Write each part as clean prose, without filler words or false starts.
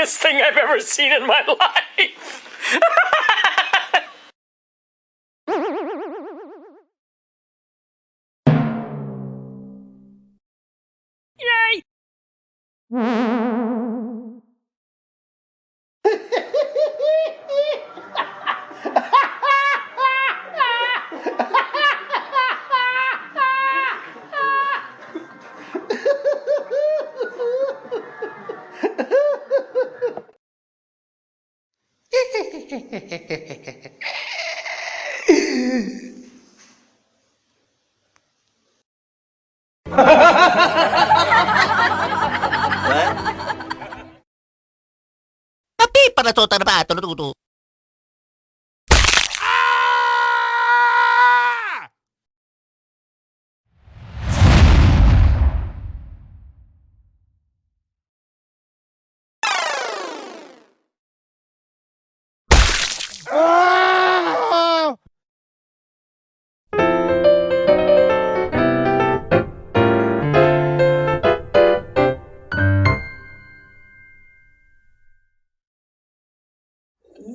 funniest thing I've ever seen in my life. Yay! Tapi para to ba tututu.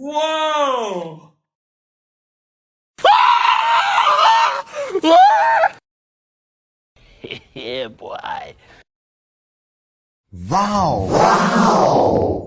Whoa! Yeah, boy. Wow! Wow!